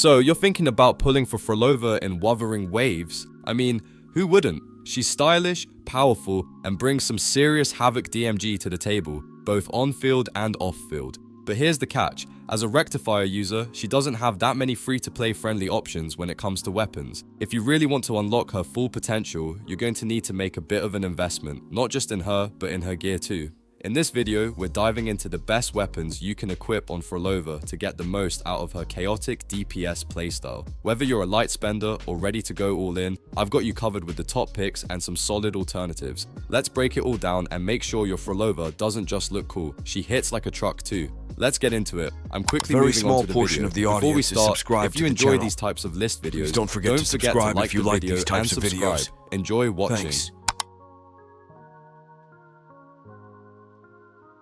So, you're thinking about pulling for Phrolova in Wuthering Waves? I mean, who wouldn't? She's stylish, powerful, and brings some serious havoc DMG to the table, both on-field and off-field. But here's the catch, as a rectifier user, she doesn't have that many free-to-play friendly options when it comes to weapons. If you really want to unlock her full potential, you're going to need to make a bit of an investment, not just in her, but in her gear too. In this video, we're diving into the best weapons you can equip on Phrolova to get the most out of her chaotic DPS playstyle. Whether you're a light spender or ready to go all in, I've got you covered with the top picks and some solid alternatives. Let's break it all down and make sure your Phrolova doesn't just look cool, she hits like a truck too. Let's get into it. I'm quickly moving on to the video. Before we start, if you enjoy these types of list videos, don't forget to subscribe if you like these types of videos. Enjoy watching. Thanks.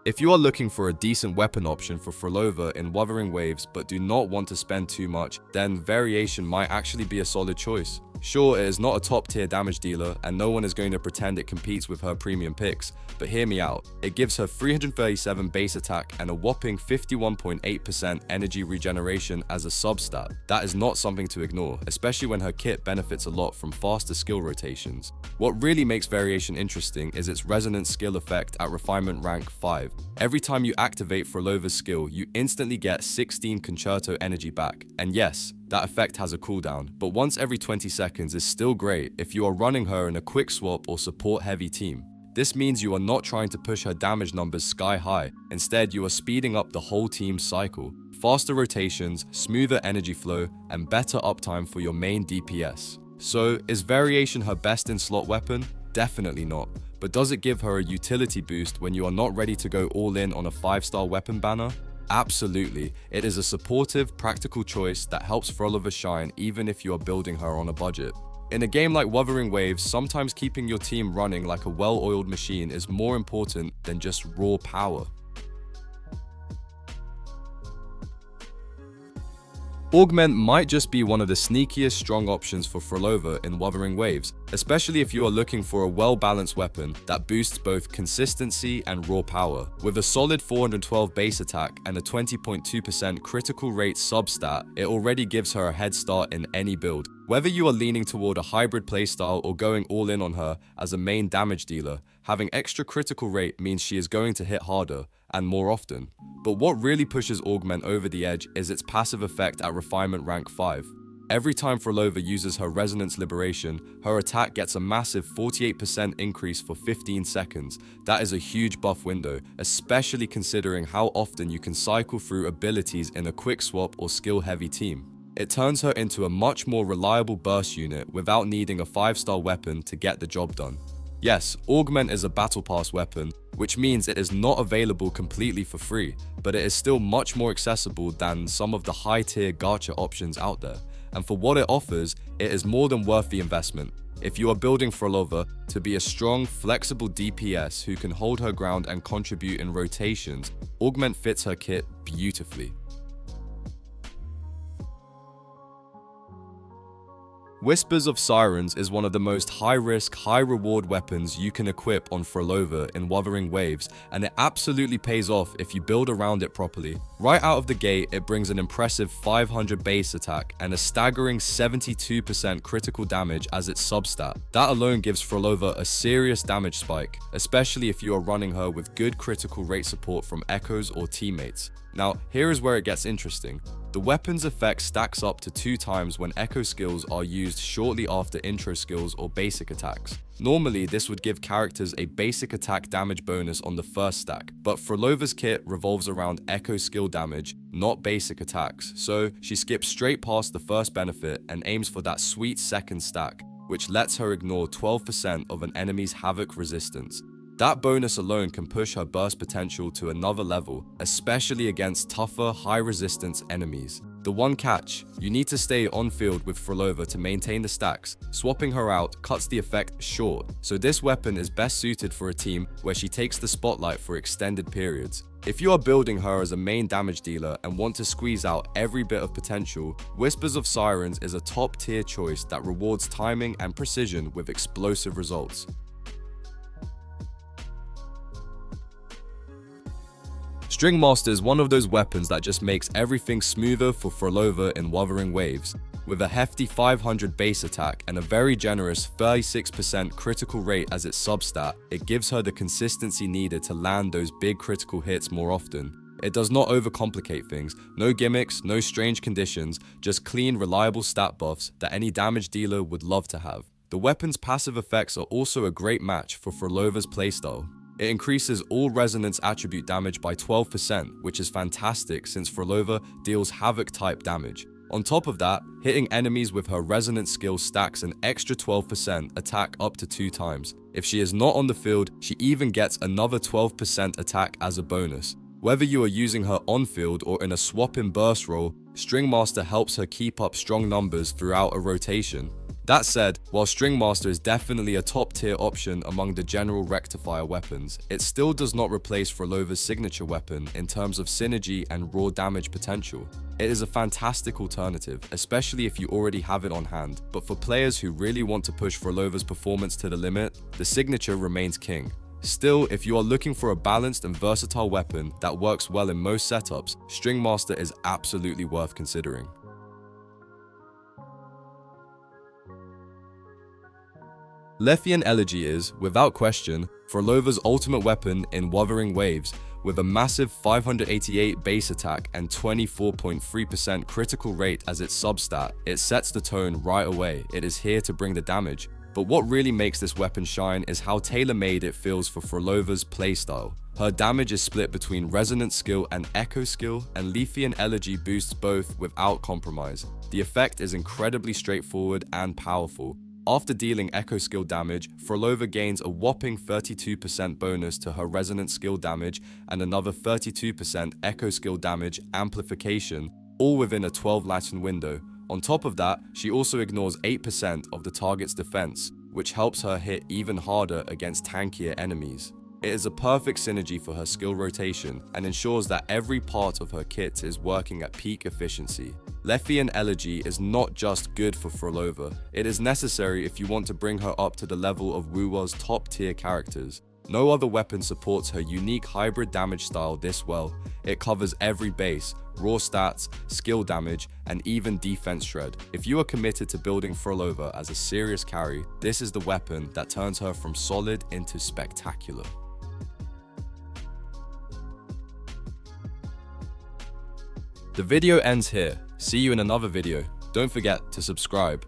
If you are looking for a decent weapon option for Phrolova in Wuthering Waves but do not want to spend too much, then Variation might actually be a solid choice. Sure, it is not a top tier damage dealer and no one is going to pretend it competes with her premium picks, but hear me out. It gives her 337 base attack and a whopping 51.8% energy regeneration as a sub-stat. That is not something to ignore, especially when her kit benefits a lot from faster skill rotations. What really makes Variation interesting is its resonance skill effect at refinement rank 5. Every time you activate Phrolova's skill, you instantly get 16 concerto energy back. And yes, that effect has a cooldown, but once every 20 seconds is still great if you are running her in a quick swap or support heavy team. This means you are not trying to push her damage numbers sky high, instead you are speeding up the whole team's cycle. Faster rotations, smoother energy flow, and better uptime for your main DPS. So, is Variation her best in slot weapon? Definitely not. But does it give her a utility boost when you are not ready to go all in on a 5-star weapon banner? Absolutely. It is a supportive, practical choice that helps Phrolova shine even if you are building her on a budget. In a game like Wuthering Waves, sometimes keeping your team running like a well-oiled machine is more important than just raw power. Augment might just be one of the sneakiest strong options for Phrolova in Wuthering Waves, especially if you are looking for a well-balanced weapon that boosts both consistency and raw power. With a solid 412 base attack and a 20.2% critical rate sub-stat, it already gives her a head start in any build. Whether you are leaning toward a hybrid playstyle or going all in on her as a main damage dealer, having extra critical rate means she is going to hit harder and more often. But what really pushes Augment over the edge is its passive effect at refinement rank 5. Every time Phrolova uses her Resonance Liberation, her attack gets a massive 48% increase for 15 seconds. That is a huge buff window, especially considering how often you can cycle through abilities in a quick swap or skill heavy team. It turns her into a much more reliable burst unit without needing a 5-star weapon to get the job done. Yes, Augment is a Battle Pass weapon, which means it is not available completely for free, but it is still much more accessible than some of the high-tier gacha options out there. And for what it offers, it is more than worth the investment. If you are building Phrolova to be a strong, flexible DPS who can hold her ground and contribute in rotations, Augment fits her kit beautifully. Whispers of Sirens is one of the most high-risk, high-reward weapons you can equip on Phrolova in Wuthering Waves, and it absolutely pays off if you build around it properly. Right out of the gate, it brings an impressive 500 base attack and a staggering 72% critical damage as its sub-stat. That alone gives Phrolova a serious damage spike, especially if you are running her with good critical rate support from echoes or teammates. Now, here is where it gets interesting. The weapon's effect stacks up to 2 times when echo skills are used shortly after intro skills or basic attacks. Normally, this would give characters a basic attack damage bonus on the first stack, but Phrolova's kit revolves around echo skill damage, not basic attacks, so she skips straight past the first benefit and aims for that sweet second stack, which lets her ignore 12% of an enemy's havoc resistance. That bonus alone can push her burst potential to another level, especially against tougher, high-resistance enemies. The one catch, you need to stay on field with Phrolova to maintain the stacks. Swapping her out cuts the effect short, so this weapon is best suited for a team where she takes the spotlight for extended periods. If you are building her as a main damage dealer and want to squeeze out every bit of potential, Whispers of Sirens is a top-tier choice that rewards timing and precision with explosive results. String Master is one of those weapons that just makes everything smoother for Phrolova in Wuthering Waves. With a hefty 500 base attack and a very generous 36% critical rate as its substat, it gives her the consistency needed to land those big critical hits more often. It does not overcomplicate things, no gimmicks, no strange conditions, just clean, reliable stat buffs that any damage dealer would love to have. The weapon's passive effects are also a great match for Phrolova's playstyle. It increases all resonance attribute damage by 12%, which is fantastic since Phrolova deals havoc type damage. On top of that, hitting enemies with her resonance skill stacks an extra 12% attack up to 2 times. If she is not on the field, she even gets another 12% attack as a bonus. Whether you are using her on field or in a swap in burst role, String Master helps her keep up strong numbers throughout a rotation. That said, while String Master is definitely a top tier option among the general rectifier weapons, it still does not replace Phrolova's signature weapon in terms of synergy and raw damage potential. It is a fantastic alternative, especially if you already have it on hand, but for players who really want to push Phrolova's performance to the limit, the signature remains king. Still, if you are looking for a balanced and versatile weapon that works well in most setups, String Master is absolutely worth considering. Lethean Elegy is, without question, Phrolova's ultimate weapon in Wuthering Waves. With a massive 588 base attack and 24.3% critical rate as its substat, it sets the tone right away. It is here to bring the damage. But what really makes this weapon shine is how tailor-made it feels for Phrolova's playstyle. Her damage is split between Resonance skill and Echo skill, and Lethean Elegy boosts both without compromise. The effect is incredibly straightforward and powerful. After dealing Echo skill damage, Phrolova gains a whopping 32% bonus to her Resonance skill damage and another 32% Echo skill damage amplification, all within a 12 Latin window. On top of that, she also ignores 8% of the target's defense, which helps her hit even harder against tankier enemies. It is a perfect synergy for her skill rotation and ensures that every part of her kit is working at peak efficiency. Lethean Elegy is not just good for Phrolova, it is necessary if you want to bring her up to the level of Wuwa's top tier characters. No other weapon supports her unique hybrid damage style this well. It covers every base, raw stats, skill damage, and even defense shred. If you are committed to building Phrolova as a serious carry, this is the weapon that turns her from solid into spectacular. The video ends here. See you in another video. Don't forget to subscribe.